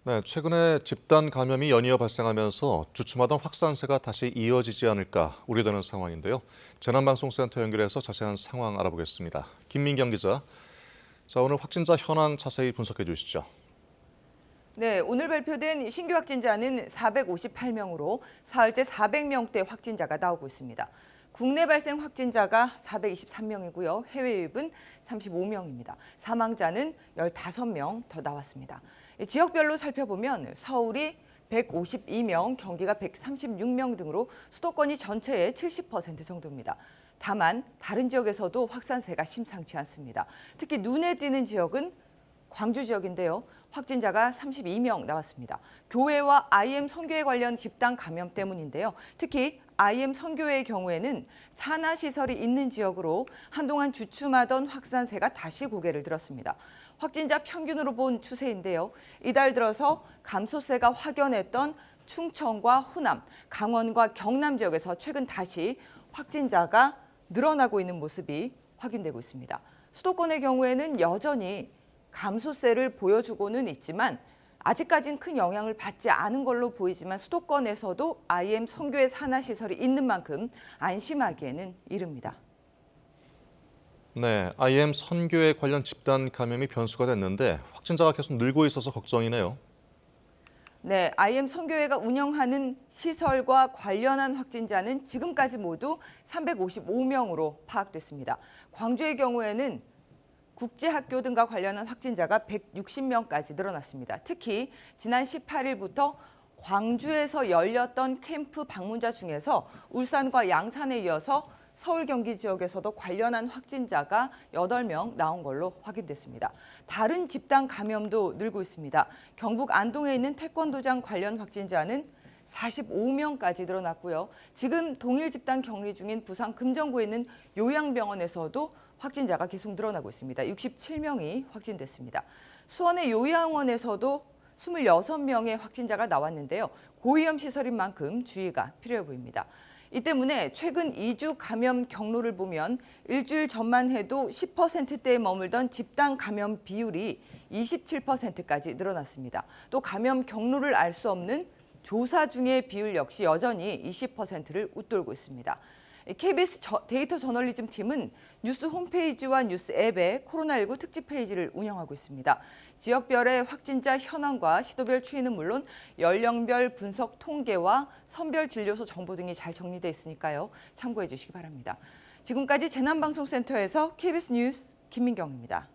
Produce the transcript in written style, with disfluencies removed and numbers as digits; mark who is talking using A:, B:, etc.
A: 네, 최근에 집단 감염이 연이어 발생하면서 주춤하던 확산세가 다시 이어지지 않을까 우려되는 상황인데요. 재난방송센터 연결해서 자세한 상황 알아보겠습니다. 김민경 기자. 자, 오늘 확진자 현황 자세히 분석해 주시죠.
B: 네, 오늘 발표된 신규 확진자는 458명으로 사흘째 400명대 확진자가 나오고 있습니다. 국내 발생 확진자가 423명이고요. 해외 유입은 35명입니다. 사망자는 15명 더 나왔습니다. 지역별로 살펴보면 서울이 152명, 경기가 136명 등으로 수도권이 전체의 70% 정도입니다. 다만 다른 지역에서도 확산세가 심상치 않습니다. 특히 눈에 띄는 지역은 광주 지역인데요. 확진자가 32명 나왔습니다. 교회와 IM 선교회 관련 집단 감염 때문인데요. 특히 IM 선교회의 경우에는 산하시설이 있는 지역으로 한동안 주춤하던 확산세가 다시 고개를 들었습니다. 확진자 평균으로 본 추세인데요. 이달 들어서 감소세가 확연했던 충청과 호남, 강원과 경남 지역에서 최근 다시 확진자가 늘어나고 있는 모습이 확인되고 있습니다. 수도권의 경우에는 여전히 감소세를 보여주고는 있지만 아직까지는 큰 영향을 받지 않은 걸로 보이지만 수도권에서도 IM 선교회 산하시설이 있는 만큼 안심하기에는 이릅니다.
A: 네, IM 선교회 관련 집단 감염이 변수가 됐는데 확진자가 계속 늘고 있어서 걱정이네요.
B: 네, IM 선교회가 운영하는 시설과 관련한 확진자는 지금까지 모두 355명으로 파악됐습니다. 광주의 경우에는 국제학교 등과 관련한 확진자가 160명까지 늘어났습니다. 특히 지난 18일부터 광주에서 열렸던 캠프 방문자 중에서 울산과 양산에 이어서 서울, 경기 지역에서도 관련한 확진자가 8명 나온 걸로 확인됐습니다. 다른 집단 감염도 늘고 있습니다. 경북 안동에 있는 태권도장 관련 확진자는 45명까지 늘어났고요. 지금 동일 집단 격리 중인 부산 금정구에 있는 요양병원에서도 확진자가 계속 늘어나고 있습니다. 67명이 확진됐습니다. 수원의 요양원에서도 26명의 확진자가 나왔는데요. 고위험 시설인 만큼 주의가 필요해 보입니다. 이 때문에 최근 2주 감염 경로를 보면 일주일 전만 해도 10%대에 머물던 집단 감염 비율이 27%까지 늘어났습니다. 또 감염 경로를 알 수 없는 조사 중의 비율 역시 여전히 20%를 웃돌고 있습니다. KBS 데이터 저널리즘 팀은 뉴스 홈페이지와 뉴스 앱에 코로나19 특집 페이지를 운영하고 있습니다. 지역별의 확진자 현황과 시도별 추이는 물론 연령별 분석 통계와 선별 진료소 정보 등이 잘 정리돼 있으니까요. 참고해 주시기 바랍니다. 지금까지 재난방송센터에서 KBS 뉴스 김민경입니다.